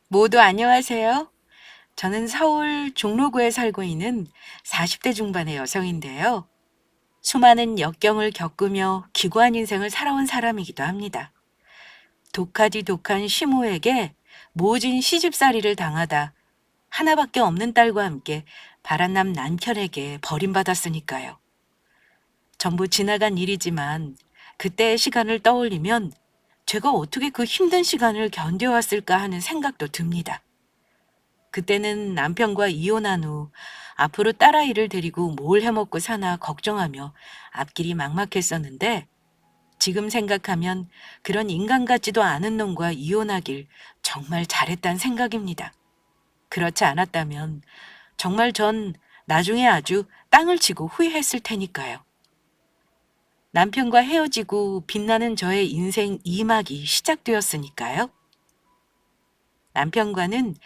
모두 안녕하세요. 저는 서울 종로구에 살고 있는 40대 중반의 여성인데요. 수많은 역경을 겪으며 기구한 인생을 살아온 사람이기도 합니다. 독하디 독한 시모에게 모진 시집살이를 당하다 하나밖에 없는 딸과 함께 바란남 남편에게 버림받았으니까요. 전부 지나간 일이지만 그때의 시간을 떠올리면 제가 어떻게 그 힘든 시간을 견뎌왔을까 하는 생각도 듭니다. 그때는 남편과 이혼한 후 앞으로 딸아이를 데리고 뭘 해먹고 사나 걱정하며 앞길이 막막했었는데 지금 생각하면 그런 인간 같지도 않은 놈과 이혼하길 정말 잘했단 생각입니다. 그렇지 않았다면 정말 전 나중에 아주 땅을 치고 후회했을 테니까요. 남편과 헤어지고 빛나는 저의 인생 2막이 시작되었으니까요. 남편과는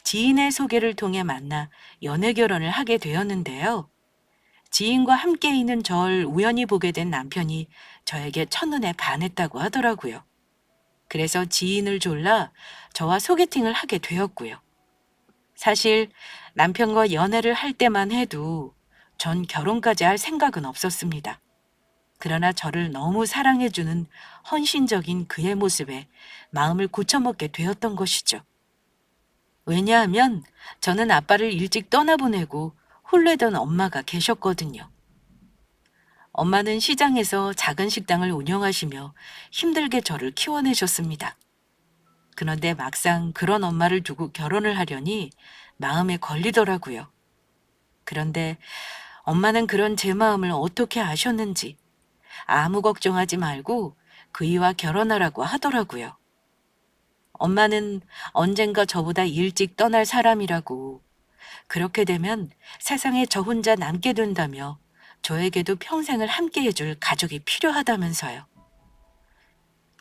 지인의 소개를 통해 만나 연애 결혼을 하게 되었는데요. 지인과 함께 있는 절 우연히 보게 된 남편이 저에게 첫눈에 반했다고 하더라고요. 그래서 지인을 졸라 저와 소개팅을 하게 되었고요. 사실 남편과 연애를 할 때만 해도 전 결혼까지 할 생각은 없었습니다. 그러나 저를 너무 사랑해주는 헌신적인 그의 모습에 마음을 고쳐먹게 되었던 것이죠. 왜냐하면 저는 아빠를 일찍 떠나보내고 홀레던 엄마가 계셨거든요. 엄마는 시장에서 작은 식당을 운영하시며 힘들게 저를 키워내셨습니다. 그런데 막상 그런 엄마를 두고 결혼을 하려니 마음에 걸리더라고요. 그런데 엄마는 그런 제 마음을 어떻게 아셨는지 아무 걱정하지 말고 그이와 결혼하라고 하더라고요. 엄마는 언젠가 저보다 일찍 떠날 사람이라고 그렇게 되면 세상에 저 혼자 남게 된다며 저에게도 평생을 함께 해줄 가족이 필요하다면서요.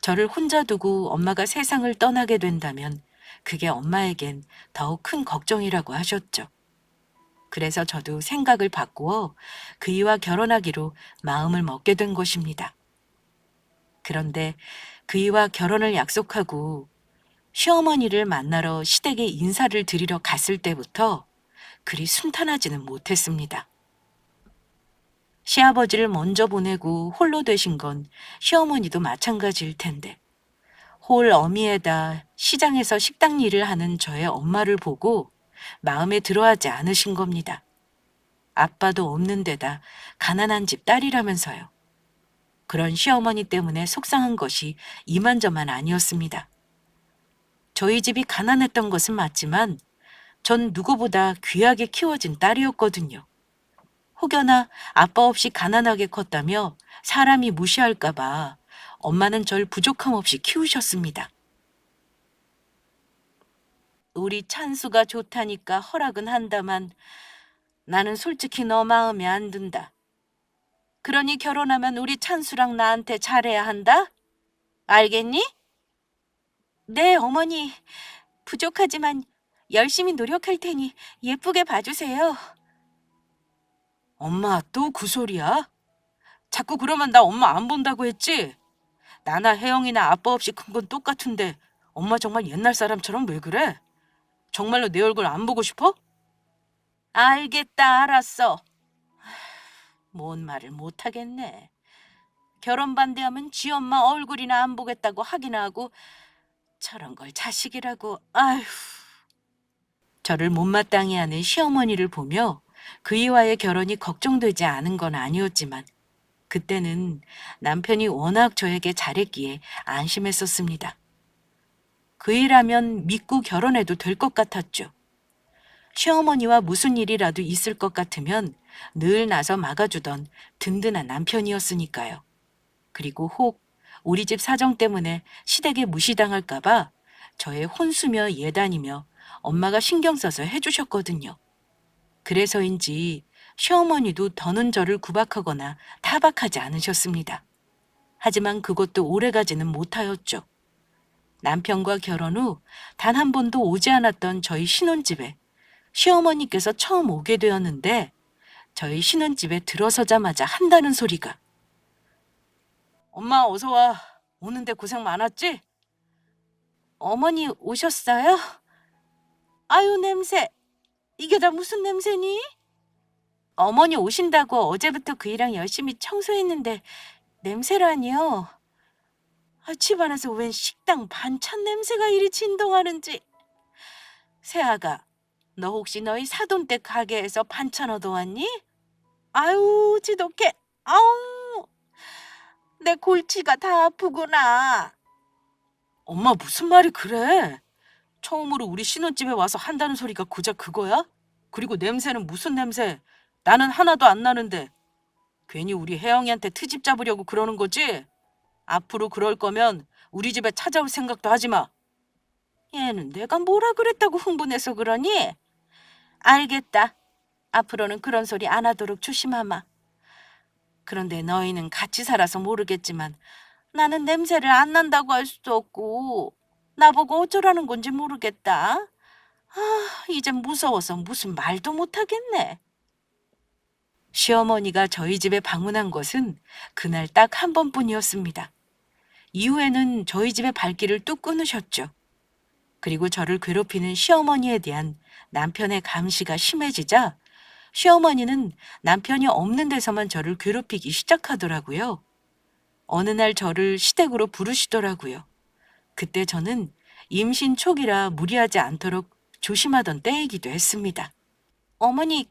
저를 혼자 두고 엄마가 세상을 떠나게 된다면 그게 엄마에겐 더욱 큰 걱정이라고 하셨죠. 그래서 저도 생각을 바꾸어 그이와 결혼하기로 마음을 먹게 된 것입니다. 그런데 그이와 결혼을 약속하고 시어머니를 만나러 시댁에 인사를 드리러 갔을 때부터 그리 순탄하지는 못했습니다. 시아버지를 먼저 보내고 홀로 되신 건 시어머니도 마찬가지일 텐데 홀 어미에다 시장에서 식당 일을 하는 저의 엄마를 보고 마음에 들어하지 않으신 겁니다. 아빠도 없는 데다 가난한 집 딸이라면서요. 그런 시어머니 때문에 속상한 것이 이만저만 아니었습니다. 저희 집이 가난했던 것은 맞지만 전 누구보다 귀하게 키워진 딸이었거든요. 혹여나 아빠 없이 가난하게 컸다며 사람이 무시할까봐 엄마는 절 부족함 없이 키우셨습니다. 우리 찬수가 좋다니까 허락은 한다만 나는 솔직히 너 마음에 안 든다. 그러니 결혼하면 우리 찬수랑 나한테 잘해야 한다? 알겠니? 네, 어머니. 부족하지만 열심히 노력할 테니 예쁘게 봐주세요. 엄마 또 그 소리야? 자꾸 그러면 나 엄마 안 본다고 했지? 나나 혜영이나 아빠 없이 큰 건 똑같은데 엄마 정말 옛날 사람처럼 왜 그래? 정말로 내 얼굴 안 보고 싶어? 알겠다, 알았어. 뭔 말을 못 하겠네. 결혼 반대하면 지 엄마 얼굴이나 안 보겠다고 하긴 하고 저런 걸 자식이라고. 아휴. 저를 못마땅해 하는 시어머니를 보며 그이와의 결혼이 걱정되지 않은 건 아니었지만 그때는 남편이 워낙 저에게 잘했기에 안심했었습니다. 그이라면 믿고 결혼해도 될 것 같았죠. 시어머니와 무슨 일이라도 있을 것 같으면 늘 나서 막아주던 든든한 남편이었으니까요. 그리고 혹 우리 집 사정 때문에 시댁에 무시당할까봐 저의 혼수며 예단이며 엄마가 신경 써서 해주셨거든요. 그래서인지 시어머니도 더는 저를 구박하거나 타박하지 않으셨습니다. 하지만 그것도 오래가지는 못하였죠. 남편과 결혼 후 단 한 번도 오지 않았던 저희 신혼집에 시어머니께서 처음 오게 되었는데 저희 신혼집에 들어서자마자 한다는 소리가 엄마 어서 와. 오는데 고생 많았지? 어머니 오셨어요? 아유, 냄새. 이게 다 무슨 냄새니? 어머니 오신다고 어제부터 그 일랑 열심히 청소했는데 냄새라니요? 집안에서 웬 식당 반찬 냄새가 이리 진동하는지. 새아가, 너 혹시 너희 사돈댁 가게에서 반찬 얻어왔니? 아유, 지독해. 아우, 내 골치가 다 아프구나. 엄마 무슨 말이 그래? 처음으로 우리 신혼집에 와서 한다는 소리가 고작 그거야? 그리고 냄새는 무슨 냄새? 나는 하나도 안 나는데. 괜히 우리 혜영이한테 트집 잡으려고 그러는 거지? 앞으로 그럴 거면 우리 집에 찾아올 생각도 하지 마. 얘는 내가 뭐라 그랬다고 흥분해서 그러니? 알겠다. 앞으로는 그런 소리 안 하도록 조심하마. 그런데 너희는 같이 살아서 모르겠지만 나는 냄새를 안 난다고 할 수도 없고 나보고 어쩌라는 건지 모르겠다. 이젠 무서워서 무슨 말도 못하겠네. 시어머니가 저희 집에 방문한 것은 그날 딱 한 번뿐이었습니다. 이후에는 저희 집의 발길을 뚝 끊으셨죠. 그리고 저를 괴롭히는 시어머니에 대한 남편의 감시가 심해지자 시어머니는 남편이 없는 데서만 저를 괴롭히기 시작하더라고요. 어느 날 저를 시댁으로 부르시더라고요. 그때 저는 임신 초기라 무리하지 않도록 조심하던 때이기도 했습니다. 어머니,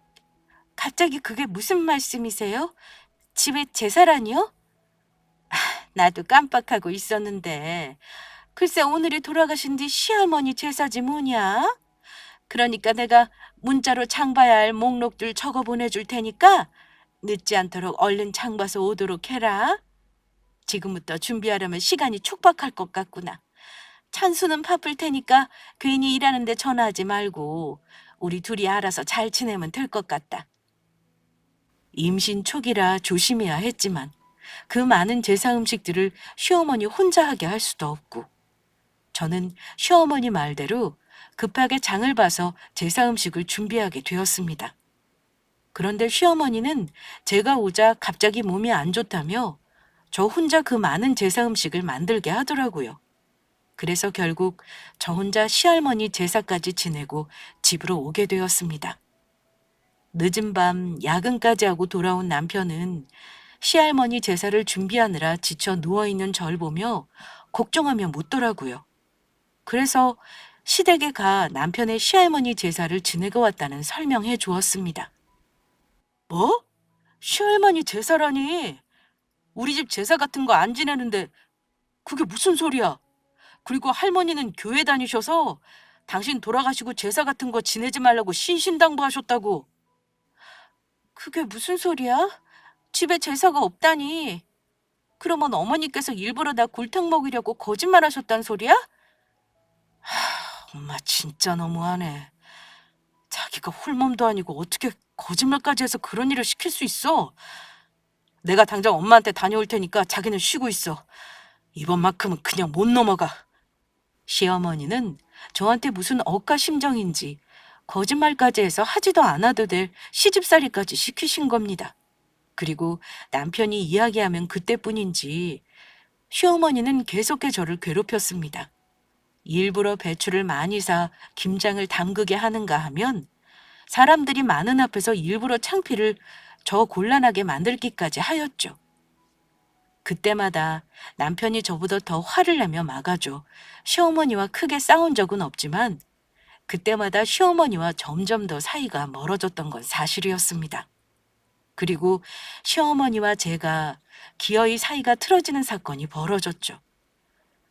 갑자기 그게 무슨 말씀이세요? 집에 제사라니요? 나도 깜빡하고 있었는데 글쎄 오늘이 돌아가신 뒤 시할머니 제사지 뭐냐? 그러니까 내가 문자로 장 봐야 할 목록들 적어 보내줄 테니까 늦지 않도록 얼른 장 봐서 오도록 해라. 지금부터 준비하려면 시간이 촉박할 것 같구나. 찬수는 바쁠 테니까 괜히 일하는데 전화하지 말고 우리 둘이 알아서 잘 지내면 될 것 같다. 임신 초기라 조심해야 했지만 그 많은 제사 음식들을 시어머니 혼자 하게 할 수도 없고 저는 시어머니 말대로 급하게 장을 봐서 제사 음식을 준비하게 되었습니다. 그런데 시어머니는 제가 오자 갑자기 몸이 안 좋다며 저 혼자 그 많은 제사 음식을 만들게 하더라고요. 그래서 결국 저 혼자 시할머니 제사까지 지내고 집으로 오게 되었습니다. 늦은 밤 야근까지 하고 돌아온 남편은 시할머니 제사를 준비하느라 지쳐 누워있는 절 보며 걱정하며 묻더라고요. 그래서 시댁에 가 남편의 시할머니 제사를 지내고 왔다는 설명해 주었습니다. 뭐? 시할머니 제사라니? 우리 집 제사 같은 거 안 지내는데 그게 무슨 소리야? 그리고 할머니는 교회 다니셔서 당신 돌아가시고 제사 같은 거 지내지 말라고 신신당부하셨다고. 그게 무슨 소리야? 집에 제사가 없다니. 그러면 어머니께서 일부러 나 골탕 먹이려고 거짓말하셨단 소리야? 엄마 진짜 너무하네. 자기가 홀몸도 아니고 어떻게 거짓말까지 해서 그런 일을 시킬 수 있어? 내가 당장 엄마한테 다녀올 테니까 자기는 쉬고 있어. 이번만큼은 그냥 못 넘어가. 시어머니는 저한테 무슨 억까 심정인지 거짓말까지 해서 하지도 않아도 될 시집살이까지 시키신 겁니다. 그리고 남편이 이야기하면 그때뿐인지 시어머니는 계속해 저를 괴롭혔습니다. 일부러 배추를 많이 사 김장을 담그게 하는가 하면 사람들이 많은 앞에서 일부러 창피를 저 곤란하게 만들기까지 하였죠. 그때마다 남편이 저보다 더 화를 내며 막아줘 시어머니와 크게 싸운 적은 없지만 그때마다 시어머니와 점점 더 사이가 멀어졌던 건 사실이었습니다. 그리고 시어머니와 제가 기어이 사이가 틀어지는 사건이 벌어졌죠.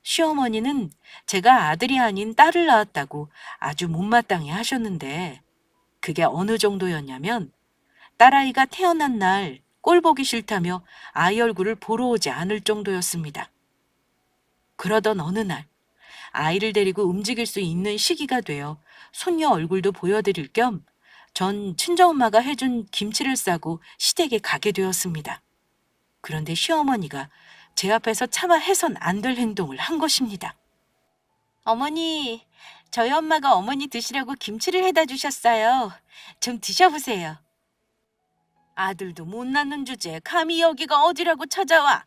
시어머니는 제가 아들이 아닌 딸을 낳았다고 아주 못마땅해 하셨는데 그게 어느 정도였냐면 딸아이가 태어난 날 꼴 보기 싫다며 아이 얼굴을 보러 오지 않을 정도였습니다. 그러던 어느 날 아이를 데리고 움직일 수 있는 시기가 되어 손녀 얼굴도 보여드릴 겸 전 친정엄마가 해준 김치를 싸고 시댁에 가게 되었습니다. 그런데 시어머니가 제 앞에서 차마 해선 안 될 행동을 한 것입니다. 어머니, 저희 엄마가 어머니 드시려고 김치를 해다 주셨어요. 좀 드셔보세요. 아들도 못 낳는 주제에 감히 여기가 어디라고 찾아와.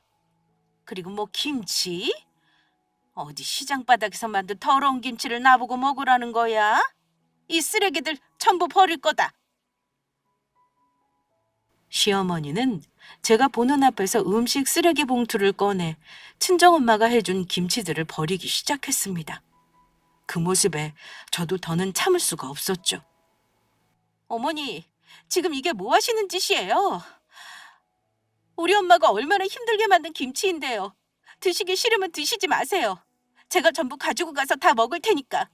그리고 뭐 김치? 어디 시장 바닥에서 만든 더러운 김치를 나보고 먹으라는 거야? 이 쓰레기들 전부 버릴 거다. 시어머니는 제가 보는 앞에서 음식 쓰레기 봉투를 꺼내 친정엄마가 해준 김치들을 버리기 시작했습니다. 그 모습에 저도 더는 참을 수가 없었죠. 어머니, 지금 이게 뭐 하시는 짓이에요? 우리 엄마가 얼마나 힘들게 만든 김치인데요. 드시기 싫으면 드시지 마세요. 제가 전부 가지고 가서 다 먹을 테니까.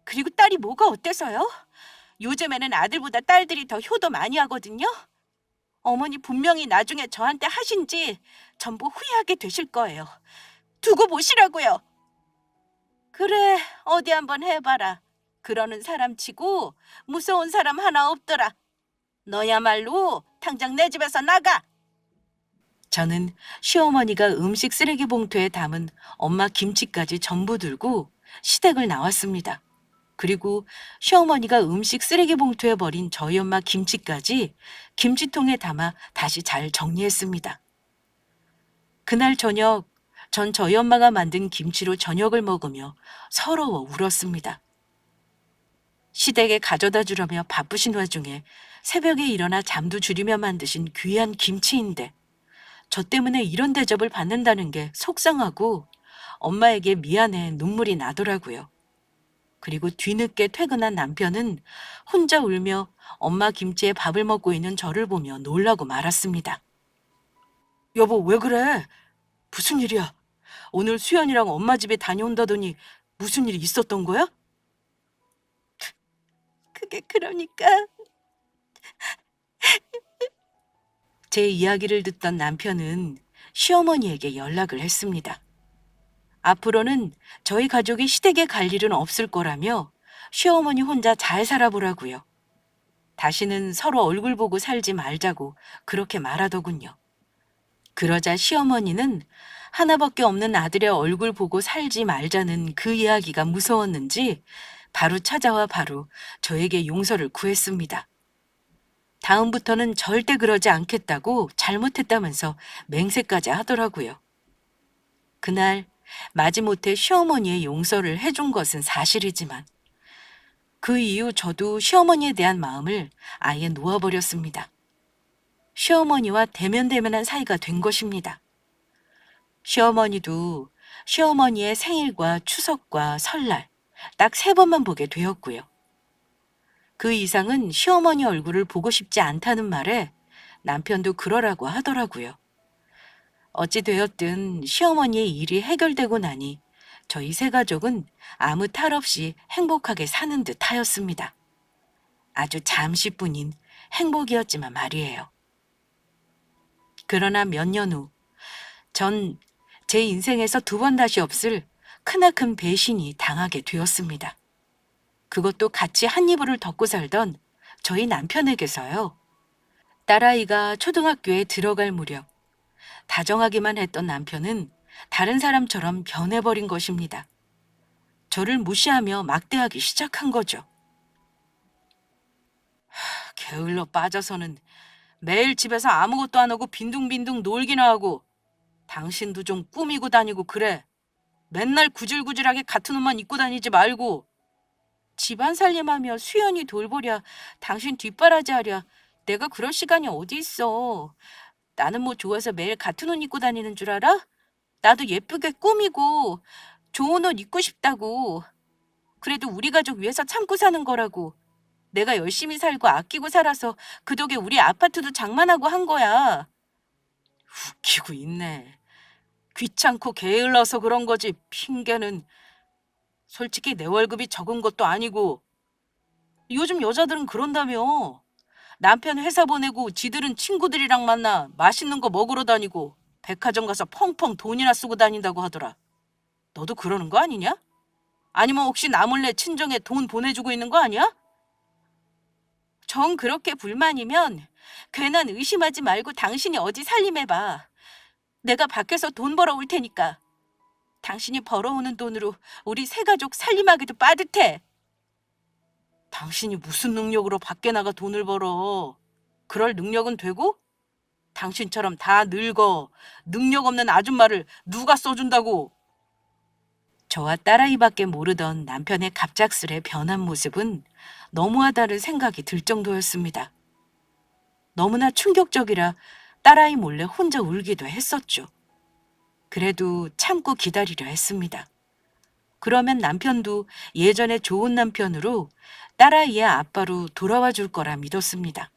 그리고 딸이 뭐가 어때서요? 요즘에는 아들보다 딸들이 더 효도 많이 하거든요. 어머니 분명히 나중에 저한테 하신 지 전부 후회하게 되실 거예요. 두고 보시라고요. 그래, 어디 한번 해봐라. 그러는 사람 치고 무서운 사람 하나 없더라. 너야말로 당장 내 집에서 나가. 저는 시어머니가 음식 쓰레기 봉투에 담은 엄마 김치까지 전부 들고 시댁을 나왔습니다. 그리고 시어머니가 음식 쓰레기 봉투에 버린 저희 엄마 김치까지 김치통에 담아 다시 잘 정리했습니다. 그날 저녁, 전 저희 엄마가 만든 김치로 저녁을 먹으며 서러워 울었습니다. 시댁에 가져다 주려며 바쁘신 와중에 새벽에 일어나 잠도 줄이며 만드신 귀한 김치인데 저 때문에 이런 대접을 받는다는 게 속상하고 엄마에게 미안해 눈물이 나더라고요. 그리고 뒤늦게 퇴근한 남편은 혼자 울며 엄마 김치에 밥을 먹고 있는 저를 보며 놀라고 말았습니다. 여보, 왜 그래? 무슨 일이야? 오늘 수연이랑 엄마 집에 다녀온다더니 무슨 일이 있었던 거야? 그게 그러니까 제 이야기를 듣던 남편은 시어머니에게 연락을 했습니다. 앞으로는 저희 가족이 시댁에 갈 일은 없을 거라며 시어머니 혼자 잘 살아보라고요. 다시는 서로 얼굴 보고 살지 말자고 그렇게 말하더군요. 그러자 시어머니는 하나밖에 없는 아들의 얼굴 보고 살지 말자는 그 이야기가 무서웠는지 바로 찾아와 바로 저에게 용서를 구했습니다. 다음부터는 절대 그러지 않겠다고 잘못했다면서 맹세까지 하더라고요. 그날 마지못해 시어머니의 용서를 해준 것은 사실이지만 그 이후 저도 시어머니에 대한 마음을 아예 놓아버렸습니다. 시어머니와 대면대면한 사이가 된 것입니다. 시어머니도 시어머니의 생일과 추석과 설날 딱 3번만 보게 되었고요. 그 이상은 시어머니 얼굴을 보고 싶지 않다는 말에 남편도 그러라고 하더라고요. 어찌 되었든 시어머니의 일이 해결되고 나니 저희 세 가족은 아무 탈 없이 행복하게 사는 듯 하였습니다. 아주 잠시뿐인 행복이었지만 말이에요. 그러나 몇 년 후, 전 제 인생에서 2번 다시 없을 크나큰 배신이 당하게 되었습니다. 그것도 같이 한 이불을 덮고 살던 저희 남편에게서요. 딸아이가 초등학교에 들어갈 무렵 다정하기만 했던 남편은 다른 사람처럼 변해버린 것입니다. 저를 무시하며 막대하기 시작한 거죠. 게을러 빠져서는 매일 집에서 아무것도 안 하고 빈둥빈둥 놀기나 하고 당신도 좀 꾸미고 다니고 그래. 맨날 구질구질하게 같은 옷만 입고 다니지 말고 집안 살림하며 수연이 돌보랴 당신 뒷바라지 하랴 내가 그럴 시간이 어디 있어. 나는 뭐 좋아서 매일 같은 옷 입고 다니는 줄 알아? 나도 예쁘게 꾸미고 좋은 옷 입고 싶다고. 그래도 우리 가족 위해서 참고 사는 거라고. 내가 열심히 살고 아끼고 살아서 그 덕에 우리 아파트도 장만하고 한 거야. 웃기고 있네. 귀찮고 게을러서 그런 거지 핑계는. 솔직히 내 월급이 적은 것도 아니고 요즘 여자들은 그런다며. 남편 회사 보내고 지들은 친구들이랑 만나 맛있는 거 먹으러 다니고 백화점 가서 펑펑 돈이나 쓰고 다닌다고 하더라. 너도 그러는 거 아니냐? 아니면 혹시 나 몰래 친정에 돈 보내주고 있는 거 아니야? 정 그렇게 불만이면 괜한 의심하지 말고 당신이 어디 살림해봐. 내가 밖에서 돈 벌어올 테니까. 당신이 벌어오는 돈으로 우리 세 가족 살림하기도 빠듯해. 당신이 무슨 능력으로 밖에 나가 돈을 벌어. 그럴 능력은 되고? 당신처럼 다 늙어 능력 없는 아줌마를 누가 써준다고. 저와 딸아이밖에 모르던 남편의 갑작스레 변한 모습은 너무하다는 생각이 들 정도였습니다. 너무나 충격적이라 딸아이 몰래 혼자 울기도 했었죠. 그래도 참고 기다리려 했습니다. 그러면 남편도 예전에 좋은 남편으로 딸아이의 아빠로 돌아와 줄 거라 믿었습니다.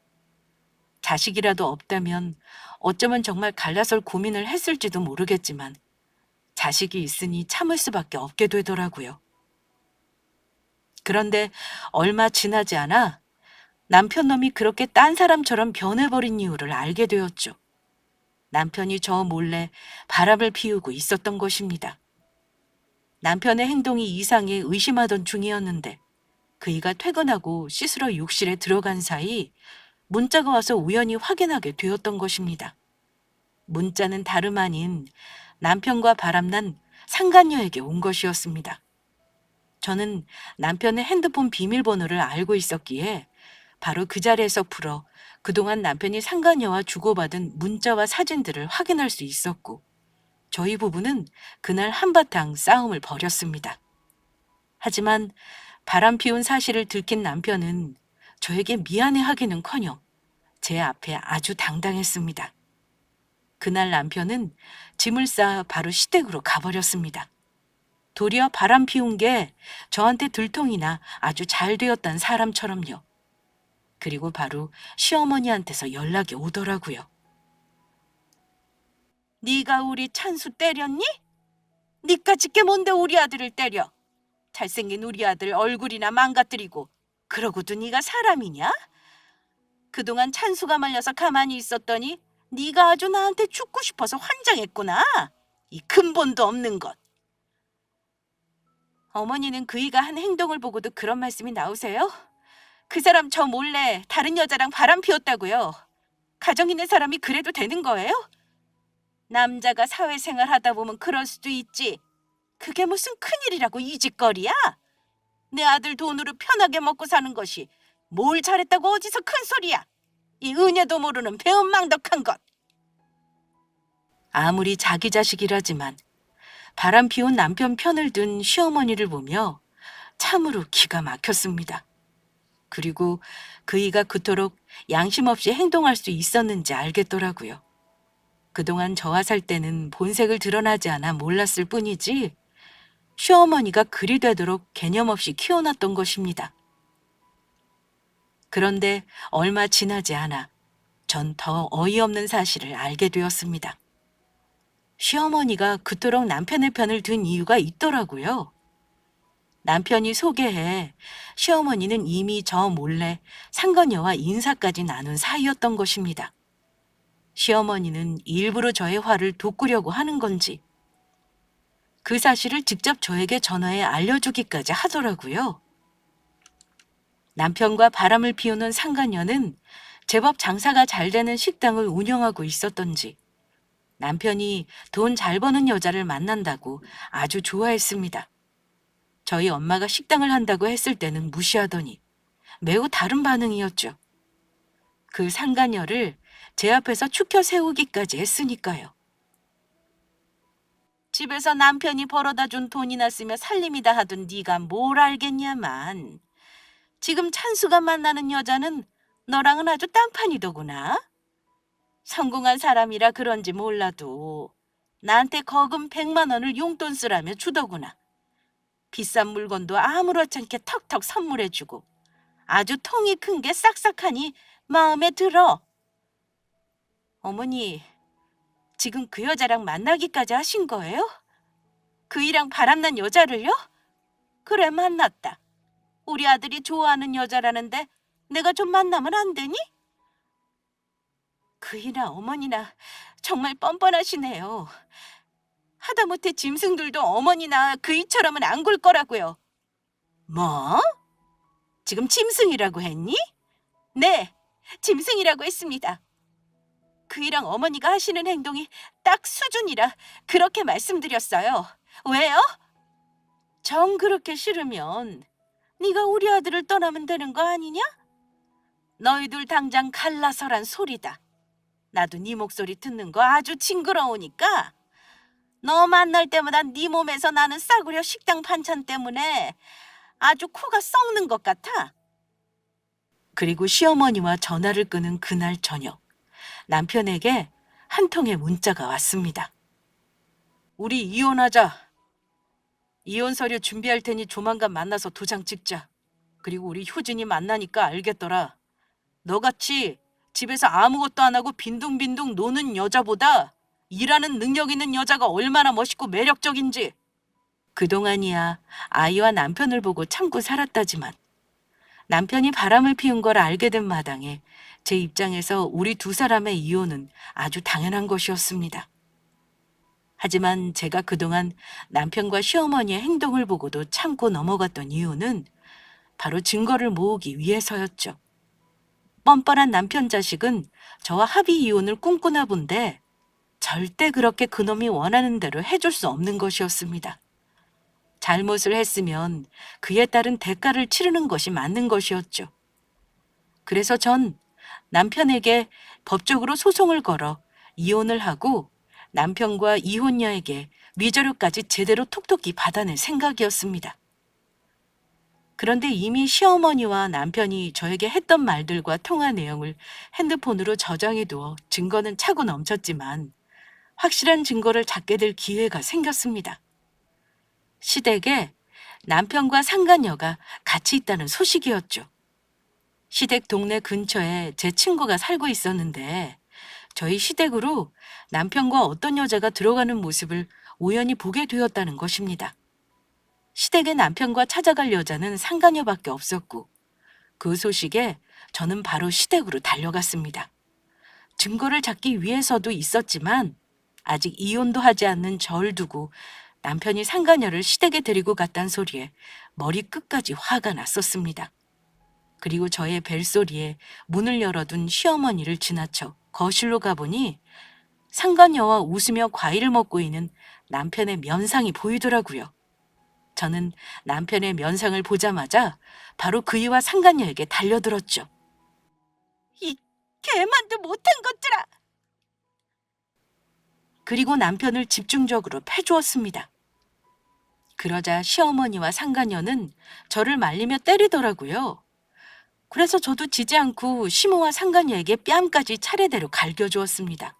자식이라도 없다면 어쩌면 정말 갈라설 고민을 했을지도 모르겠지만 자식이 있으니 참을 수밖에 없게 되더라고요. 그런데 얼마 지나지 않아 남편 놈이 그렇게 딴 사람처럼 변해버린 이유를 알게 되었죠. 남편이 저 몰래 바람을 피우고 있었던 것입니다. 남편의 행동이 이상해 의심하던 중이었는데 그이가 퇴근하고 씻으러 욕실에 들어간 사이 문자가 와서 우연히 확인하게 되었던 것입니다. 문자는 다름 아닌 남편과 바람난 상간녀에게 온 것이었습니다. 저는 남편의 핸드폰 비밀번호를 알고 있었기에 바로 그 자리에서 풀어 그동안 남편이 상간녀와 주고받은 문자와 사진들을 확인할 수 있었고 저희 부부는 그날 한바탕 싸움을 벌였습니다. 하지만 바람 피운 사실을 들킨 남편은 저에게 미안해하기는커녕 제 앞에 아주 당당했습니다. 그날 남편은 짐을 싸 바로 시댁으로 가버렸습니다. 도리어 바람 피운 게 저한테 들통이나 아주 잘 되었단 사람처럼요. 그리고 바로 시어머니한테서 연락이 오더라고요. 네가 우리 찬수 때렸니? 니까짓 게 뭔데 우리 아들을 때려? 잘생긴 우리 아들 얼굴이나 망가뜨리고 그러고도 네가 사람이냐? 그동안 찬수가 말려서 가만히 있었더니 네가 아주 나한테 죽고 싶어서 환장했구나. 이 근본도 없는 것. 어머니는 그이가 한 행동을 보고도 그런 말씀이 나오세요? 그 사람 저 몰래 다른 여자랑 바람 피웠다고요. 가정 있는 사람이 그래도 되는 거예요? 남자가 사회생활 하다 보면 그럴 수도 있지. 그게 무슨 큰일이라고 이 짓거리야? 내 아들 돈으로 편하게 먹고 사는 것이 뭘 잘했다고 어디서 큰 소리야? 이 은혜도 모르는 배은망덕한 것. 아무리 자기 자식이라지만 바람 피운 남편 편을 든 시어머니를 보며 참으로 기가 막혔습니다. 그리고 그이가 그토록 양심 없이 행동할 수 있었는지 알겠더라고요. 그동안 저와 살 때는 본색을 드러나지 않아 몰랐을 뿐이지 시어머니가 그리 되도록 개념 없이 키워놨던 것입니다. 그런데 얼마 지나지 않아 전 더 어이없는 사실을 알게 되었습니다. 시어머니가 그토록 남편의 편을 든 이유가 있더라고요. 남편이 소개해 시어머니는 이미 저 몰래 상간녀와 인사까지 나눈 사이였던 것입니다. 시어머니는 일부러 저의 화를 돋구려고 하는 건지 그 사실을 직접 저에게 전화해 알려주기까지 하더라고요. 남편과 바람을 피우는 상간녀는 제법 장사가 잘 되는 식당을 운영하고 있었던지 남편이 돈 잘 버는 여자를 만난다고 아주 좋아했습니다. 저희 엄마가 식당을 한다고 했을 때는 무시하더니 매우 다른 반응이었죠. 그 상간녀를 제 앞에서 추켜 세우기까지 했으니까요. 집에서 남편이 벌어다 준 돈이나 쓰며 살림이다 하던 네가 뭘 알겠냐만. 지금 찬수가 만나는 여자는 너랑은 아주 딴판이더구나. 성공한 사람이라 그런지 몰라도 나한테 거금 100만 원을 용돈 쓰라며 주더구나. 비싼 물건도 아무렇지 않게 턱턱 선물해주고 아주 통이 큰 게 싹싹하니 마음에 들어. 어머니, 지금 그 여자랑 만나기까지 하신 거예요? 그이랑 바람난 여자를요? 그래, 만났다. 우리 아들이 좋아하는 여자라는데 내가 좀 만나면 안 되니? 그이나 어머니나 정말 뻔뻔하시네요. 하다못해 짐승들도 어머니나 그이처럼은 안 굴 거라고요. 뭐? 지금 짐승이라고 했니? 네, 짐승이라고 했습니다. 그이랑 어머니가 하시는 행동이 딱 수준이라 그렇게 말씀드렸어요. 왜요? 정 그렇게 싫으면 네가 우리 아들을 떠나면 되는 거 아니냐? 너희들 당장 갈라서란 소리다. 나도 네 목소리 듣는 거 아주 징그러우니까 너 만날 때마다 네 몸에서 나는 싸구려 식당 반찬 때문에 아주 코가 썩는 것 같아. 그리고 시어머니와 전화를 끄는 그날 저녁, 남편에게 한 통의 문자가 왔습니다. 우리 이혼하자. 이혼 서류 준비할 테니 조만간 만나서 도장 찍자. 그리고 우리 효진이 만나니까 알겠더라. 너같이 집에서 아무것도 안 하고 빈둥빈둥 노는 여자보다 일하는 능력 있는 여자가 얼마나 멋있고 매력적인지. 그동안이야 아이와 남편을 보고 참고 살았다지만 남편이 바람을 피운 걸 알게 된 마당에 제 입장에서 우리 두 사람의 이혼은 아주 당연한 것이었습니다. 하지만 제가 그동안 남편과 시어머니의 행동을 보고도 참고 넘어갔던 이유는 바로 증거를 모으기 위해서였죠. 뻔뻔한 남편 자식은 저와 합의 이혼을 꿈꾸나 본데 절대 그렇게 그놈이 원하는 대로 해줄 수 없는 것이었습니다. 잘못을 했으면 그에 따른 대가를 치르는 것이 맞는 것이었죠. 그래서 전 남편에게 법적으로 소송을 걸어 이혼을 하고 남편과 이혼녀에게 위자료까지 제대로 톡톡히 받아낼 생각이었습니다. 그런데 이미 시어머니와 남편이 저에게 했던 말들과 통화 내용을 핸드폰으로 저장해두어 증거는 차고 넘쳤지만 확실한 증거를 찾게 될 기회가 생겼습니다. 시댁에 남편과 상간녀가 같이 있다는 소식이었죠. 시댁 동네 근처에 제 친구가 살고 있었는데 저희 시댁으로 남편과 어떤 여자가 들어가는 모습을 우연히 보게 되었다는 것입니다. 시댁의 남편과 찾아갈 여자는 상간녀밖에 없었고 그 소식에 저는 바로 시댁으로 달려갔습니다. 증거를 찾기 위해서도 있었지만 아직 이혼도 하지 않는 저를 두고 남편이 상간녀를 시댁에 데리고 갔단 소리에 머리 끝까지 화가 났었습니다. 그리고 저의 벨소리에 문을 열어둔 시어머니를 지나쳐 거실로 가보니 상간녀와 웃으며 과일을 먹고 있는 남편의 면상이 보이더라고요. 저는 남편의 면상을 보자마자 바로 그이와 상간녀에게 달려들었죠. 이 개만도 못한 것들아! 그리고 남편을 집중적으로 패주었습니다. 그러자 시어머니와 상간녀는 저를 말리며 때리더라고요. 그래서 저도 지지 않고 시모와 상간녀에게 뺨까지 차례대로 갈겨주었습니다.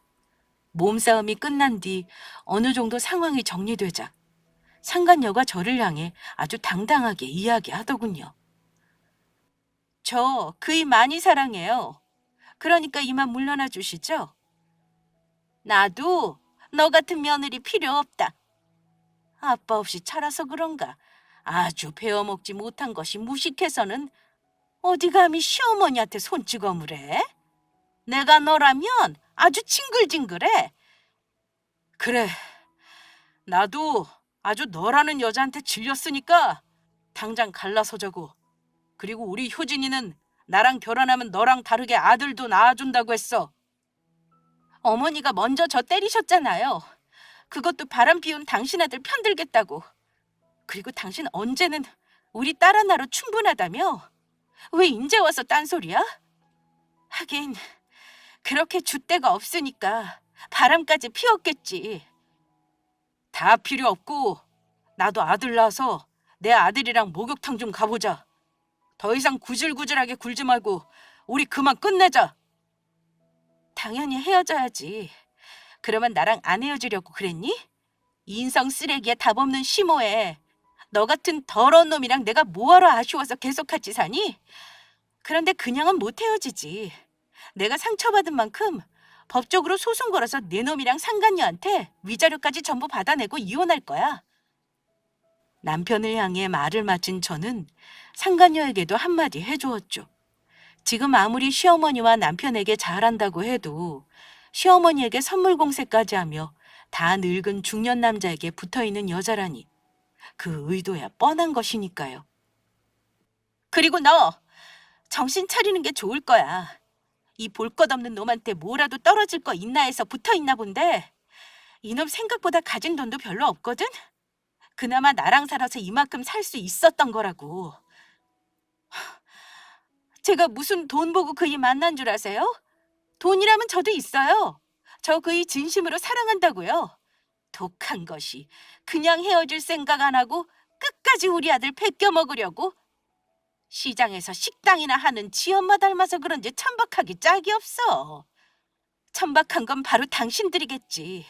몸싸움이 끝난 뒤 어느 정도 상황이 정리되자 상간녀가 저를 향해 아주 당당하게 이야기하더군요. 저 그이 많이 사랑해요. 그러니까 이만 물러나 주시죠. 나도 너 같은 며느리 필요 없다. 아빠 없이 자라서 그런가 아주 배워먹지 못한 것이 무식해서는 어디 감히 시어머니한테 손찌검을 해? 내가 너라면 아주 징글징글해. 그래, 나도 아주 너라는 여자한테 질렸으니까 당장 갈라서자고. 그리고 우리 효진이는 나랑 결혼하면 너랑 다르게 아들도 낳아준다고 했어. 어머니가 먼저 저 때리셨잖아요. 그것도 바람 피운 당신 아들 편들겠다고. 그리고 당신 언제는 우리 딸 하나로 충분하다며? 왜 인제 와서 딴소리야? 하긴 그렇게 줏대가 없으니까 바람까지 피웠겠지. 다 필요 없고 나도 아들 낳아서 내 아들이랑 목욕탕 좀 가보자. 더 이상 구질구질하게 굴지 말고 우리 그만 끝내자. 당연히 헤어져야지. 그러면 나랑 안 헤어지려고 그랬니? 인성 쓰레기에 답 없는 시모에 너 같은 더러운 놈이랑 내가 뭐하러 아쉬워서 계속 같이 사니? 그런데 그냥은 못 헤어지지. 내가 상처받은 만큼 법적으로 소송 걸어서 내 놈이랑 상간녀한테 위자료까지 전부 받아내고 이혼할 거야. 남편을 향해 말을 마친 저는 상간녀에게도 한마디 해주었죠. 지금 아무리 시어머니와 남편에게 잘한다고 해도 시어머니에게 선물 공세까지 하며 다 늙은 중년 남자에게 붙어있는 여자라니 그 의도야 뻔한 것이니까요. 그리고 너 정신 차리는 게 좋을 거야. 이 볼 것 없는 놈한테 뭐라도 떨어질 거 있나 해서 붙어있나 본데 이놈 생각보다 가진 돈도 별로 없거든? 그나마 나랑 살아서 이만큼 살 수 있었던 거라고. 제가 무슨 돈 보고 그이 만난 줄 아세요? 돈이라면 저도 있어요. 저 그이 진심으로 사랑한다고요. 독한 것이 그냥 헤어질 생각 안 하고 끝까지 우리 아들 베껴 먹으려고? 시장에서 식당이나 하는 지 엄마 닮아서 그런지 천박하기 짝이 없어. 천박한 건 바로 당신들이겠지.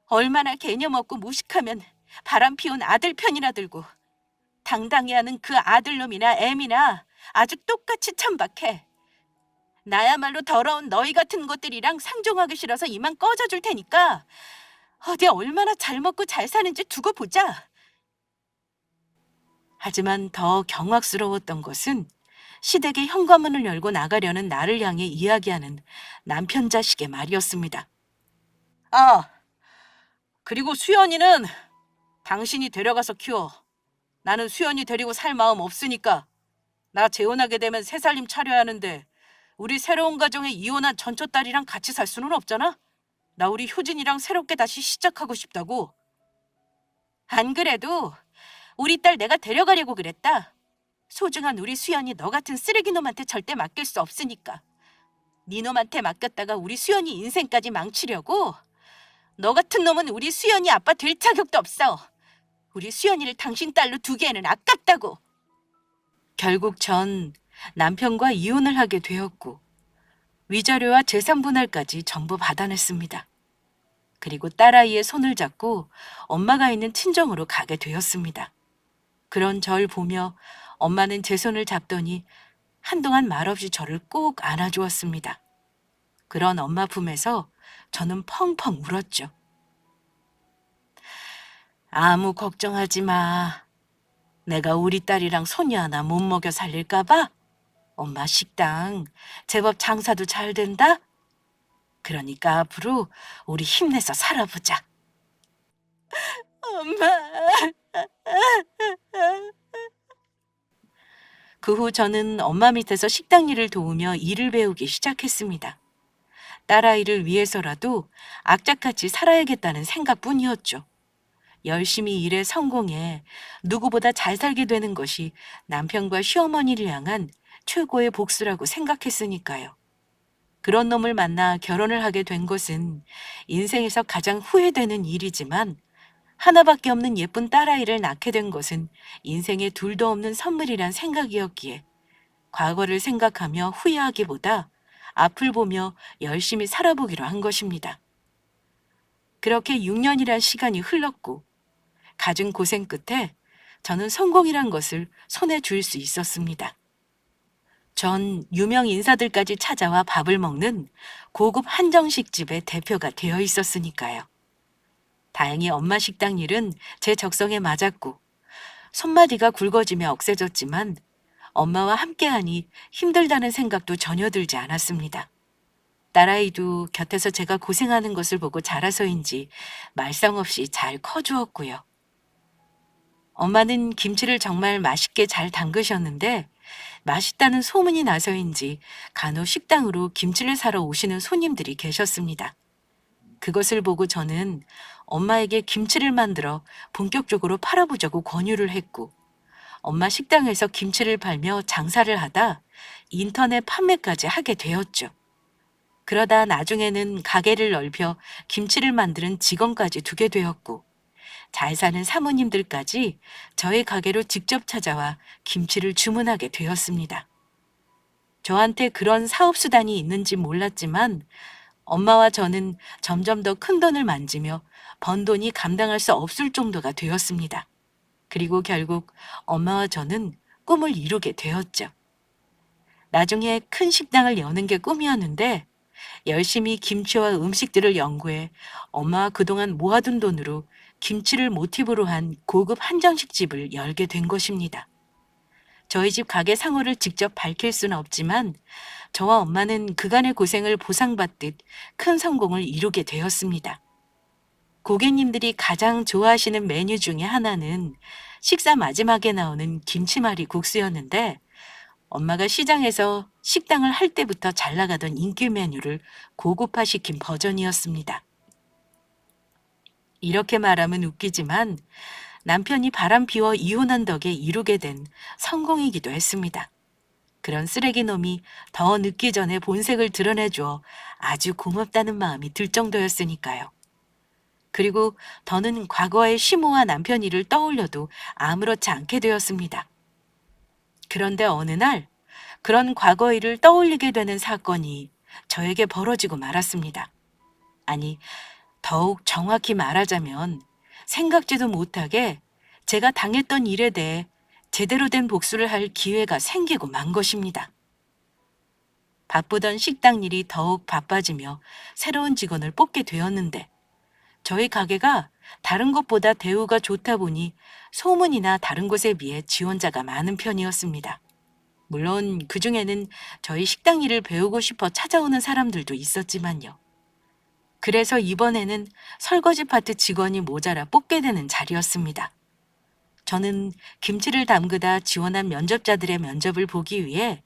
얼마나 개념 없고 무식하면 바람 피운 아들 편이나 들고 당당히 하는 그 아들놈이나 애미나 아주 똑같이 천박해. 나야말로 더러운 너희 같은 것들이랑 상종하기 싫어서 이만 꺼져줄 테니까 어디 얼마나 잘 먹고 잘 사는지 두고 보자. 하지만 더 경악스러웠던 것은 시댁의 현관문을 열고 나가려는 나를 향해 이야기하는 남편 자식의 말이었습니다. 아, 그리고 수연이는 당신이 데려가서 키워. 나는 수연이 데리고 살 마음 없으니까. 나 재혼하게 되면 새 살림 차려야 하는데 우리 새로운 가정에 이혼한 전초딸이랑 같이 살 수는 없잖아. 나 우리 효진이랑 새롭게 다시 시작하고 싶다고. 안 그래도 우리 딸 내가 데려가려고 그랬다. 소중한 우리 수연이 너 같은 쓰레기놈한테 절대 맡길 수 없으니까. 니놈한테 맡겼다가 우리 수연이 인생까지 망치려고? 너 같은 놈은 우리 수연이 아빠 될 자격도 없어. 우리 수연이를 당신 딸로 두기에는 아깝다고. 결국 전 남편과 이혼을 하게 되었고 위자료와 재산 분할까지 전부 받아냈습니다. 그리고 딸아이의 손을 잡고 엄마가 있는 친정으로 가게 되었습니다. 그런 절 보며 엄마는 제 손을 잡더니 한동안 말없이 저를 꼭 안아주었습니다. 그런 엄마 품에서 저는 펑펑 울었죠. 아무 걱정하지 마. 내가 우리 딸이랑 소녀 하나 못 먹여 살릴까 봐? 엄마 식당 제법 장사도 잘 된다? 그러니까 앞으로 우리 힘내서 살아보자. 엄마. 그 후 저는 엄마 밑에서 식당 일을 도우며 일을 배우기 시작했습니다. 딸아이를 위해서라도 악착같이 살아야겠다는 생각뿐이었죠. 열심히 일해 성공해 누구보다 잘 살게 되는 것이 남편과 시어머니를 향한 최고의 복수라고 생각했으니까요. 그런 놈을 만나 결혼을 하게 된 것은 인생에서 가장 후회되는 일이지만 하나밖에 없는 예쁜 딸아이를 낳게 된 것은 인생에 둘도 없는 선물이란 생각이었기에 과거를 생각하며 후회하기보다 앞을 보며 열심히 살아보기로 한 것입니다. 그렇게 6년이란 시간이 흘렀고 갖은 고생 끝에 저는 성공이란 것을 손에 쥘 수 있었습니다. 전 유명 인사들까지 찾아와 밥을 먹는 고급 한정식 집의 대표가 되어 있었으니까요. 다행히 엄마 식당 일은 제 적성에 맞았고 손마디가 굵어지며 억세졌지만 엄마와 함께하니 힘들다는 생각도 전혀 들지 않았습니다. 딸아이도 곁에서 제가 고생하는 것을 보고 자라서인지 말썽 없이 잘 커주었고요. 엄마는 김치를 정말 맛있게 잘 담그셨는데 맛있다는 소문이 나서인지 간혹 식당으로 김치를 사러 오시는 손님들이 계셨습니다. 그것을 보고 저는 엄마에게 김치를 만들어 본격적으로 팔아보자고 권유를 했고 엄마 식당에서 김치를 팔며 장사를 하다 인터넷 판매까지 하게 되었죠. 그러다 나중에는 가게를 넓혀 김치를 만드는 직원까지 두게 되었고 잘 사는 사모님들까지 저희 가게로 직접 찾아와 김치를 주문하게 되었습니다. 저한테 그런 사업수단이 있는지 몰랐지만 엄마와 저는 점점 더 큰 돈을 만지며 번 돈이 감당할 수 없을 정도가 되었습니다. 그리고 결국 엄마와 저는 꿈을 이루게 되었죠. 나중에 큰 식당을 여는 게 꿈이었는데 열심히 김치와 음식들을 연구해 엄마와 그동안 모아둔 돈으로 김치를 모티브로 한 고급 한정식 집을 열게 된 것입니다. 저희 집 가게 상호를 직접 밝힐 수는 없지만 저와 엄마는 그간의 고생을 보상받듯 큰 성공을 이루게 되었습니다. 고객님들이 가장 좋아하시는 메뉴 중에 하나는 식사 마지막에 나오는 김치말이 국수였는데 엄마가 시장에서 식당을 할 때부터 잘 나가던 인기 메뉴를 고급화시킨 버전이었습니다. 이렇게 말하면 웃기지만 남편이 바람 피워 이혼한 덕에 이루게 된 성공이기도 했습니다. 그런 쓰레기 놈이 더 늦기 전에 본색을 드러내주어 아주 고맙다는 마음이 들 정도였으니까요. 그리고 더는 과거의 시모와 남편 일을 떠올려도 아무렇지 않게 되었습니다. 그런데 어느 날 그런 과거 일을 떠올리게 되는 사건이 저에게 벌어지고 말았습니다. 아니, 더욱 정확히 말하자면 생각지도 못하게 제가 당했던 일에 대해 제대로 된 복수를 할 기회가 생기고 만 것입니다. 바쁘던 식당 일이 더욱 바빠지며 새로운 직원을 뽑게 되었는데 저희 가게가 다른 곳보다 대우가 좋다 보니 소문이나 다른 곳에 비해 지원자가 많은 편이었습니다. 물론 그중에는 저희 식당 일을 배우고 싶어 찾아오는 사람들도 있었지만요. 그래서 이번에는 설거지 파트 직원이 모자라 뽑게 되는 자리였습니다. 저는 김치를 담그다 지원한 면접자들의 면접을 보기 위해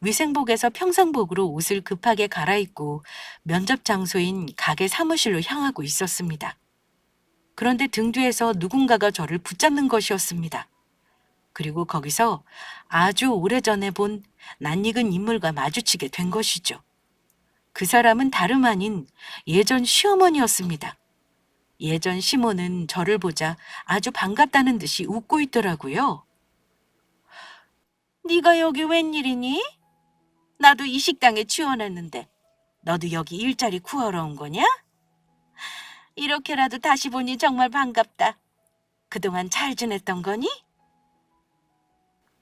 위생복에서 평상복으로 옷을 급하게 갈아입고 면접 장소인 가게 사무실로 향하고 있었습니다. 그런데 등 뒤에서 누군가가 저를 붙잡는 것이었습니다. 그리고 거기서 아주 오래전에 본 낯익은 인물과 마주치게 된 것이죠. 그 사람은 다름 아닌 예전 시어머니였습니다. 예전 시모는 저를 보자 아주 반갑다는 듯이 웃고 있더라고요. 네가 여기 웬일이니? 나도 이 식당에 지원했는데 너도 여기 일자리 구하러 온 거냐? 이렇게라도 다시 보니 정말 반갑다. 그동안 잘 지냈던 거니?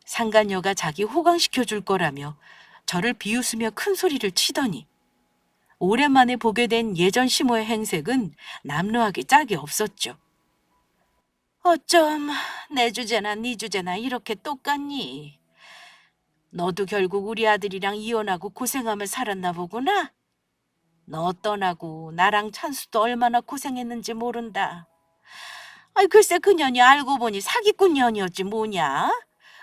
상간녀가 자기 호강시켜 줄 거라며 저를 비웃으며 큰 소리를 치더니 오랜만에 보게 된 예전 시모의 행색은 남루하게 짝이 없었죠. 어쩜 내 주제나 네 주제나 이렇게 똑같니? 너도 결국 우리 아들이랑 이혼하고 고생하며 살았나 보구나? 너 떠나고 나랑 찬수도 얼마나 고생했는지 모른다. 아이 글쎄 그년이 알고 보니 사기꾼 년이었지 뭐냐?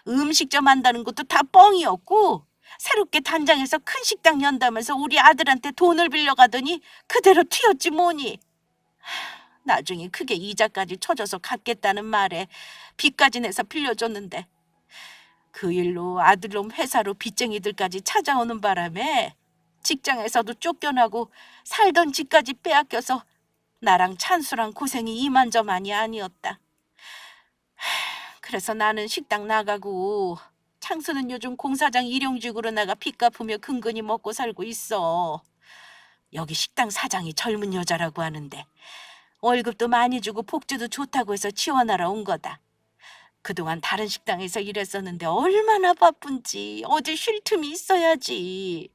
음식점 한다는 것도 다 뻥이었고 새롭게 단장해서 큰 식당 연다면서 우리 아들한테 돈을 빌려가더니 그대로 튀었지 뭐니. 나중에 크게 이자까지 쳐줘서 갚겠다는 말에 빚까지 내서 빌려줬는데 그 일로 아들놈 회사로 빚쟁이들까지 찾아오는 바람에 직장에서도 쫓겨나고 살던 집까지 빼앗겨서 나랑 찬수랑 고생이 이만저만이 아니었다. 그래서 나는 식당 나가고 창수는 요즘 공사장 일용직으로 나가 빚 갚으며 근근히 먹고 살고 있어. 여기 식당 사장이 젊은 여자라고 하는데 월급도 많이 주고 복지도 좋다고 해서 지원하러 온 거다. 그동안 다른 식당에서 일했었는데 얼마나 바쁜지 어디 쉴 틈이 있어야지.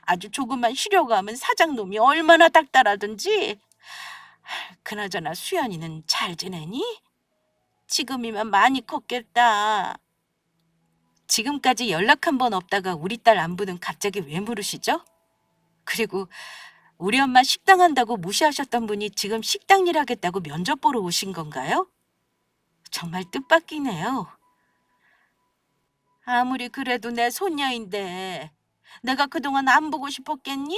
아주 조금만 쉬려고 하면 사장놈이 얼마나 닥달하던지. 그나저나 수연이는 잘 지내니? 지금이면 많이 컸겠다. 지금까지 연락 한 번 없다가 우리 딸 안부는 갑자기 왜 물으시죠? 그리고 우리 엄마 식당 한다고 무시하셨던 분이 지금 식당 일 하겠다고 면접 보러 오신 건가요? 정말 뜻밖이네요. 아무리 그래도 내 손녀인데 내가 그동안 안 보고 싶었겠니?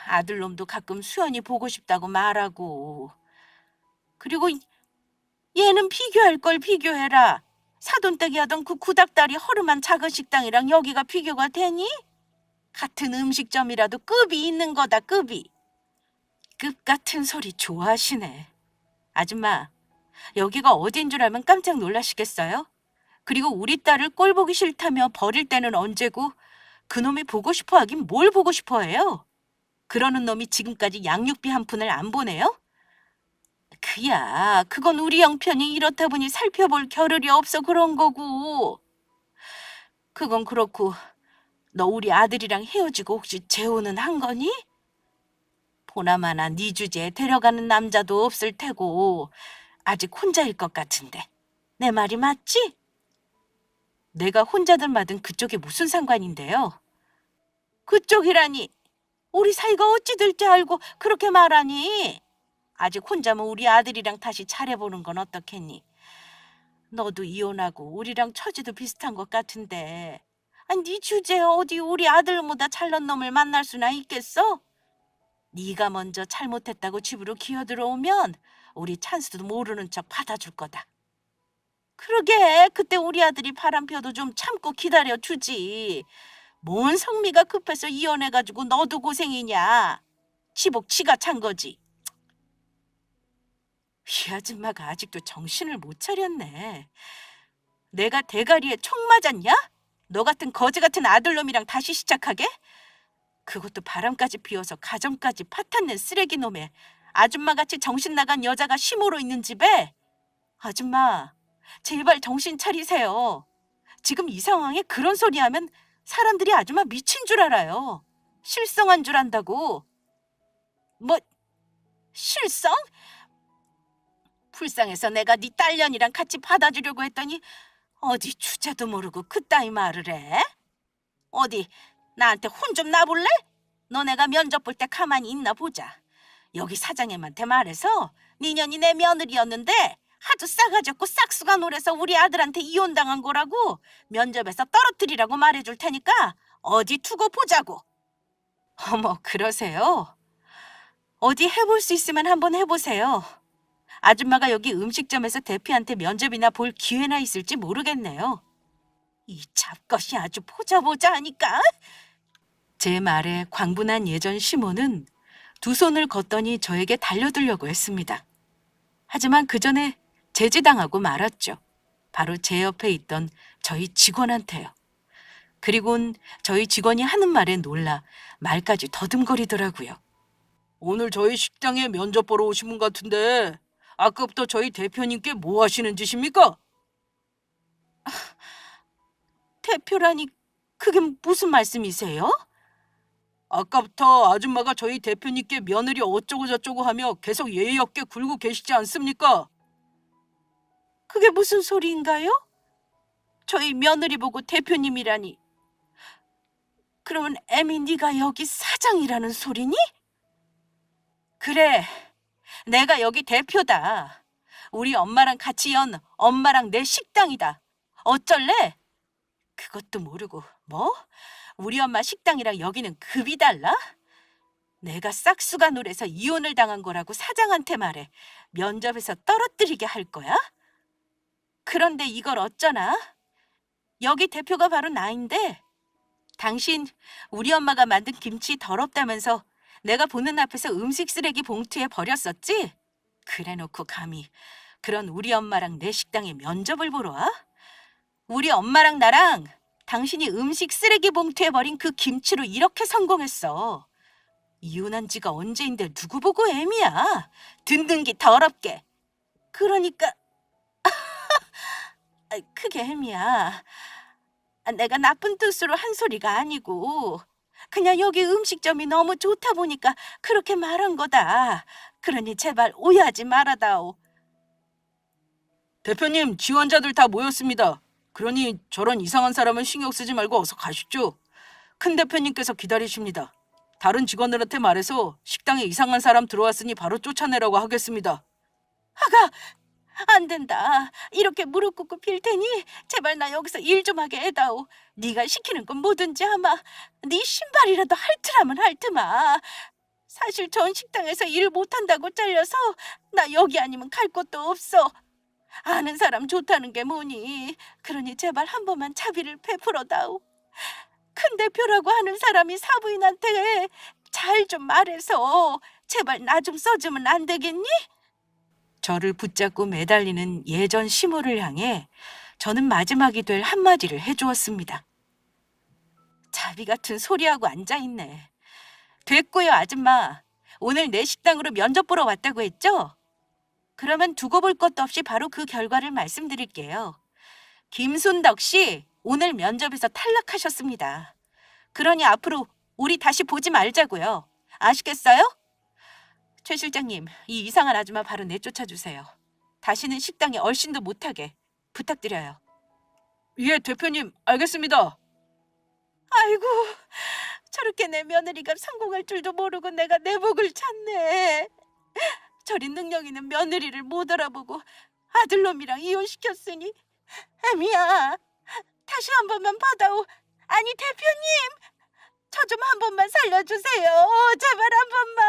아들놈도 가끔 수연이 보고 싶다고 말하고. 그리고 얘는 비교할 걸 비교해라. 사돈댁이 하던 그 구닥다리 허름한 작은 식당이랑 여기가 비교가 되니? 같은 음식점이라도 급이 있는 거다, 급이. 급 같은 소리 좋아하시네. 아줌마, 여기가 어딘 줄 알면 깜짝 놀라시겠어요? 그리고 우리 딸을 꼴 보기 싫다며 버릴 때는 언제고 그놈이 보고 싶어 하긴 뭘 보고 싶어 해요? 그러는 놈이 지금까지 양육비 한 푼을 안 보내요? 그야, 그건 우리 형편이 이렇다 보니 살펴볼 겨를이 없어 그런 거고. 그건 그렇고 너 우리 아들이랑 헤어지고 혹시 재혼은 한 거니? 보나마나 네 주제에 데려가는 남자도 없을 테고 아직 혼자일 것 같은데 내 말이 맞지? 내가 혼자든 마든 그쪽에 무슨 상관인데요? 그쪽이라니 우리 사이가 어찌 될지 알고 그렇게 말하니? 아직 혼자면 우리 아들이랑 다시 잘해보는 건 어떻겠니? 너도 이혼하고 우리랑 처지도 비슷한 것 같은데 아니 네 주제에 어디 우리 아들보다 잘난 놈을 만날 수나 있겠어? 네가 먼저 잘못했다고 집으로 기어들어오면 우리 찬스도 모르는 척 받아줄 거다. 그러게 그때 우리 아들이 바람 펴도 좀 참고 기다려주지. 뭔 성미가 급해서 이혼해가지고 너도 고생이냐. 지복 지가 찬 거지. 이 아줌마가 아직도 정신을 못 차렸네. 내가 대가리에 총 맞았냐? 너 같은 거지 같은 아들놈이랑 다시 시작하게? 그것도 바람까지 피워서 가정까지 파탄낸 쓰레기 놈에 아줌마같이 정신 나간 여자가 시모로 있는 집에? 아줌마, 제발 정신 차리세요. 지금 이 상황에 그런 소리 하면 사람들이 아줌마 미친 줄 알아요. 실성한 줄 안다고. 뭐, 실성? 불쌍해서 내가 네 딸년이랑 같이 받아주려고 했더니 어디 주제도 모르고 그따위 말을 해? 어디 나한테 혼 좀 나볼래? 너네가 면접 볼 때 가만히 있나 보자. 여기 사장님한테 말해서 니년이 내 며느리였는데 하도 싸가지 없고 싹수가 노래서 우리 아들한테 이혼당한 거라고 면접에서 떨어뜨리라고 말해줄 테니까 어디 두고 보자고. 어머, 그러세요? 어디 해볼 수 있으면 한번 해보세요. 아줌마가 여기 음식점에서 대표한테 면접이나 볼 기회나 있을지 모르겠네요. 이 잡것이 아주 보자 하니까. 제 말에 광분한 예전 시모는 두 손을 걷더니 저에게 달려들려고 했습니다. 하지만 그 전에 제지당하고 말았죠. 바로 제 옆에 있던 저희 직원한테요. 그리곤 저희 직원이 하는 말에 놀라 말까지 더듬거리더라고요. 오늘 저희 식당에 면접 보러 오신 분 같은데 아까부터 저희 대표님께 뭐 하시는 짓입니까? 대표라니 그게 무슨 말씀이세요? 아까부터 아줌마가 저희 대표님께 며느리 어쩌고 저쩌고 하며 계속 예의 없게 굴고 계시지 않습니까? 그게 무슨 소리인가요? 저희 며느리 보고 대표님이라니. 그러면 애미 네가 여기 사장이라는 소리니? 그래, 내가 여기 대표다. 우리 엄마랑 같이 연 엄마랑 내 식당이다. 어쩔래? 그것도 모르고 뭐? 우리 엄마 식당이랑 여기는 급이 달라? 내가 싹수가 노래서 이혼을 당한 거라고 사장한테 말해 면접에서 떨어뜨리게 할 거야? 그런데 이걸 어쩌나? 여기 대표가 바로 나인데 당신 우리 엄마가 만든 김치 더럽다면서 내가 보는 앞에서 음식 쓰레기 봉투에 버렸었지? 그래놓고 감히 그런 우리 엄마랑 내 식당에 면접을 보러 와? 우리 엄마랑 나랑 당신이 음식 쓰레기 봉투에 버린 그 김치로 이렇게 성공했어. 이혼한 지가 언제인데 누구 보고 애미야. 든든기 더럽게. 그러니까 그게 애미야. 내가 나쁜 뜻으로 한 소리가 아니고 그냥 여기 음식점이 너무 좋다 보니까 그렇게 말한 거다. 그러니 제발 오해하지 말아다오. 대표님, 지원자들 다 모였습니다. 그러니 저런 이상한 사람은 신경 쓰지 말고 어서 가시죠. 큰 대표님께서 기다리십니다. 다른 직원들한테 말해서 식당에 이상한 사람 들어왔으니 바로 쫓아내라고 하겠습니다. 아가, 안 된다. 이렇게 무릎 꿇고 빌 테니 제발 나 여기서 일 좀 하게 해다오. 네가 시키는 건 뭐든지 하마. 네 신발이라도 핥으라면 핥으마. 사실 전 식당에서 일 못한다고 잘려서 나 여기 아니면 갈 곳도 없어. 아는 사람 좋다는 게 뭐니. 그러니 제발 한 번만 차비를 베풀어다오. 큰 대표라고 하는 사람이 사부인한테 잘 좀 말해서 제발 나 좀 써주면 안 되겠니? 저를 붙잡고 매달리는 예전 시모를 향해 저는 마지막이 될 한마디를 해주었습니다. 자비 같은 소리하고 앉아있네. 됐고요, 아줌마. 오늘 내 식당으로 면접 보러 왔다고 했죠? 그러면 두고 볼 것도 없이 바로 그 결과를 말씀드릴게요. 김순덕 씨, 오늘 면접에서 탈락하셨습니다. 그러니 앞으로 우리 다시 보지 말자고요. 아시겠어요? 최 실장님, 이 이상한 아줌마 바로 내쫓아 주세요. 다시는 식당에 얼씬도 못하게 부탁드려요. 예, 대표님, 알겠습니다. 아이고, 저렇게 내 며느리가 성공할 줄도 모르고 내가 내 복을 찾네. 저리 능력 있는 며느리를 못 알아보고 아들놈이랑 이혼시켰으니 애미야, 다시 한 번만 받아오. 아니 대표님, 저 좀 한 번만 살려주세요. 제발 한 번만.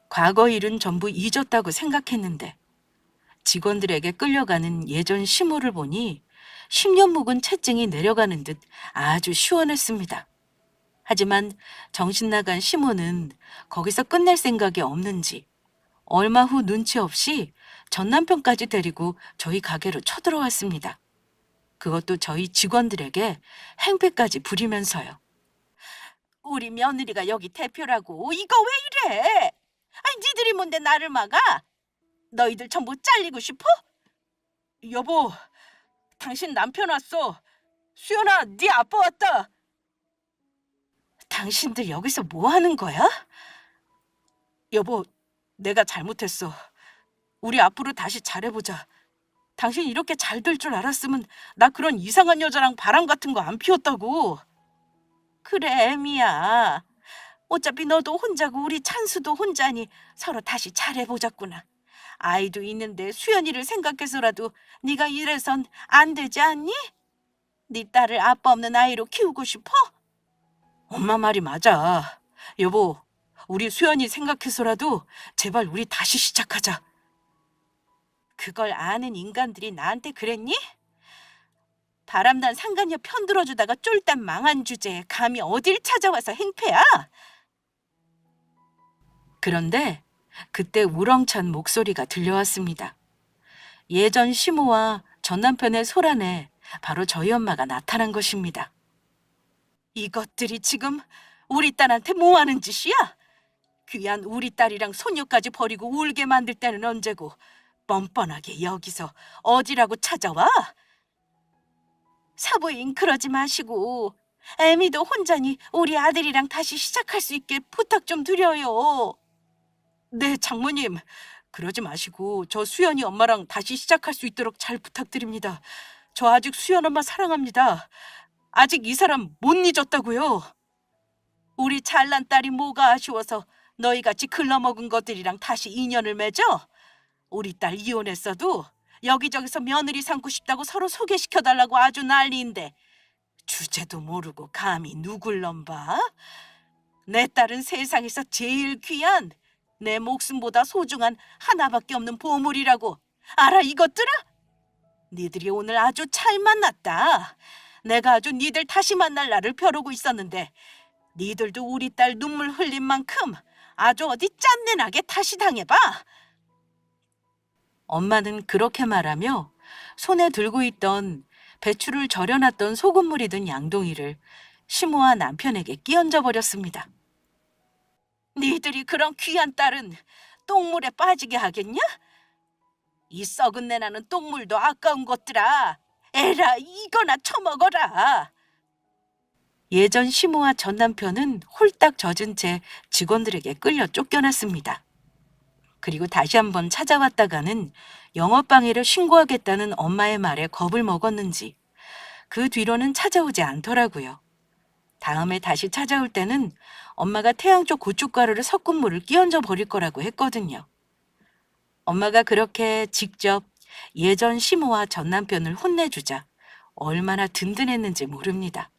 과거 일은 전부 잊었다고 생각했는데 직원들에게 끌려가는 예전 시모를 보니 10년 묵은 채증이 내려가는 듯 아주 시원했습니다. 하지만 정신 나간 시모는 거기서 끝낼 생각이 없는지 얼마 후 눈치 없이 전 남편까지 데리고 저희 가게로 쳐들어왔습니다. 그것도 저희 직원들에게 행패까지 부리면서요. 우리 며느리가 여기 대표라고 이거 왜 이래? 아니 니들이 뭔데 나를 막아? 너희들 전부 잘리고 싶어? 여보, 당신 남편 왔어. 수연아, 네 아빠 왔다. 당신들 여기서 뭐 하는 거야? 여보, 내가 잘못했어. 우리 앞으로 다시 잘해보자. 당신 이렇게 잘 될 줄 알았으면 나 그런 이상한 여자랑 바람 같은 거 안 피웠다고. 그래, 애미야. 어차피 너도 혼자고 우리 찬수도 혼자니 서로 다시 잘해보자꾸나. 아이도 있는데 수연이를 생각해서라도 네가 이래선 안 되지 않니? 네 딸을 아빠 없는 아이로 키우고 싶어? 엄마 말이 맞아. 여보, 우리 수연이 생각해서라도 제발 우리 다시 시작하자. 그걸 아는 인간들이 나한테 그랬니? 바람난 상간녀 편들어주다가 쫄딱 망한 주제에 감히 어딜 찾아와서 행패야? 그런데 그때 우렁찬 목소리가 들려왔습니다. 예전 시모와 전 남편의 소란에 바로 저희 엄마가 나타난 것입니다. 이것들이 지금 우리 딸한테 뭐 하는 짓이야? 귀한 우리 딸이랑 손녀까지 버리고 울게 만들 때는 언제고 뻔뻔하게 여기서 어디라고 찾아와? 사부인 그러지 마시고 애미도 혼자니 우리 아들이랑 다시 시작할 수 있게 부탁 좀 드려요. 네, 장모님. 그러지 마시고 저 수연이 엄마랑 다시 시작할 수 있도록 잘 부탁드립니다. 저 아직 수연 엄마 사랑합니다. 아직 이 사람 못 잊었다고요. 우리 잘난 딸이 뭐가 아쉬워서 너희같이 글러먹은 것들이랑 다시 인연을 맺어? 우리 딸 이혼했어도 여기저기서 며느리 삼고 싶다고 서로 소개시켜달라고 아주 난리인데 주제도 모르고 감히 누굴 넘봐? 내 딸은 세상에서 제일 귀한 내 목숨보다 소중한 하나밖에 없는 보물이라고. 알아 이것들아? 니들이 오늘 아주 잘 만났다. 내가 아주 니들 다시 만날 날을 벼르고 있었는데 니들도 우리 딸 눈물 흘린 만큼 아주 어디 짠내나게 다시 당해봐. 엄마는 그렇게 말하며 손에 들고 있던 배추를 절여놨던 소금물이 든 양동이를 시모와 남편에게 끼얹어 버렸습니다. 니들이 그런 귀한 딸은 똥물에 빠지게 하겠냐? 이 썩은 내 나는 똥물도 아까운 것들아. 에라 이거나 처먹어라. 예전 시모와 전 남편은 홀딱 젖은 채 직원들에게 끌려 쫓겨났습니다. 그리고 다시 한번 찾아왔다가는 영업방해를 신고하겠다는 엄마의 말에 겁을 먹었는지 그 뒤로는 찾아오지 않더라고요. 다음에 다시 찾아올 때는 엄마가 태양 쪽 고춧가루를 섞은 물을 끼얹어 버릴 거라고 했거든요. 엄마가 그렇게 직접 예전 시모와 전 남편을 혼내주자 얼마나 든든했는지 모릅니다.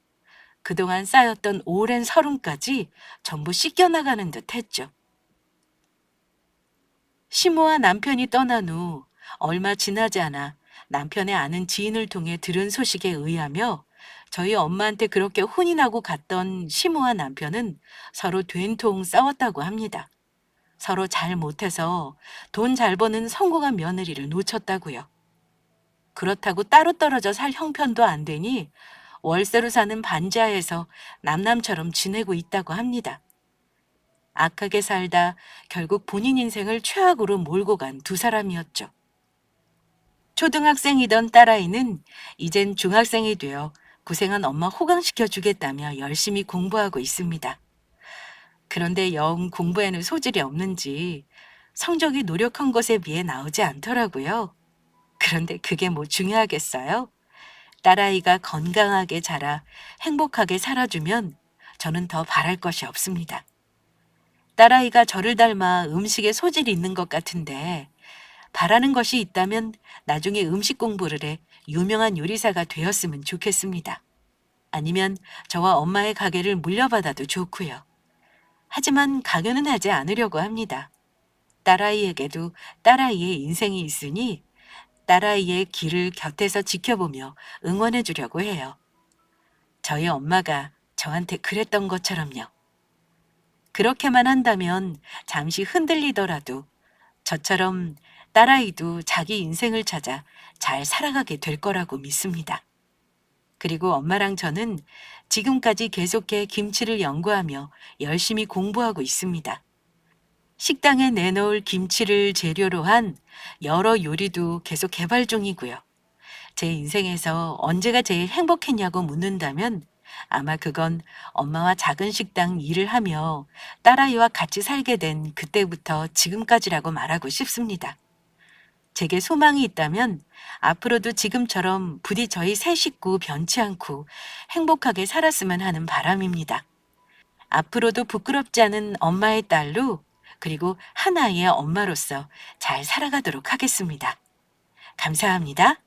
그동안 쌓였던 오랜 서름까지 전부 씻겨나가는 듯 했죠. 시모와 남편이 떠난 후 얼마 지나지 않아 남편의 아는 지인을 통해 들은 소식에 의하며 저희 엄마한테 그렇게 혼이 나고 갔던 시모와 남편은 서로 된통 싸웠다고 합니다. 서로 잘 못해서 돈 잘 버는 성공한 며느리를 놓쳤다고요. 그렇다고 따로 떨어져 살 형편도 안 되니 월세로 사는 반지하에서 남남처럼 지내고 있다고 합니다. 악하게 살다 결국 본인 인생을 최악으로 몰고 간 두 사람이었죠. 초등학생이던 딸아이는 이젠 중학생이 되어 고생한 엄마 호강시켜 주겠다며 열심히 공부하고 있습니다. 그런데 영 공부에는 소질이 없는지 성적이 노력한 것에 비해 나오지 않더라고요. 그런데 그게 뭐 중요하겠어요? 딸아이가 건강하게 자라 행복하게 살아주면 저는 더 바랄 것이 없습니다. 딸아이가 저를 닮아 음식에 소질이 있는 것 같은데 바라는 것이 있다면 나중에 음식 공부를 해 유명한 요리사가 되었으면 좋겠습니다. 아니면 저와 엄마의 가게를 물려받아도 좋고요. 하지만 강요는 하지 않으려고 합니다. 딸아이에게도 딸아이의 인생이 있으니 딸아이의 길을 곁에서 지켜보며 응원해 주려고 해요. 저희 엄마가 저한테 그랬던 것처럼요. 그렇게만 한다면 잠시 흔들리더라도 저처럼 딸아이도 자기 인생을 찾아 잘 살아가게 될 거라고 믿습니다. 그리고 엄마랑 저는 지금까지 계속해 김치를 연구하며 열심히 공부하고 있습니다. 식당에 내놓을 김치를 재료로 한 여러 요리도 계속 개발 중이고요. 제 인생에서 언제가 제일 행복했냐고 묻는다면 아마 그건 엄마와 작은 식당 일을 하며 딸아이와 같이 살게 된 그때부터 지금까지라고 말하고 싶습니다. 제게 소망이 있다면 앞으로도 지금처럼 부디 저희 세 식구 변치 않고 행복하게 살았으면 하는 바람입니다. 앞으로도 부끄럽지 않은 엄마의 딸로 그리고 하나의 엄마로서 잘 살아가도록 하겠습니다. 감사합니다.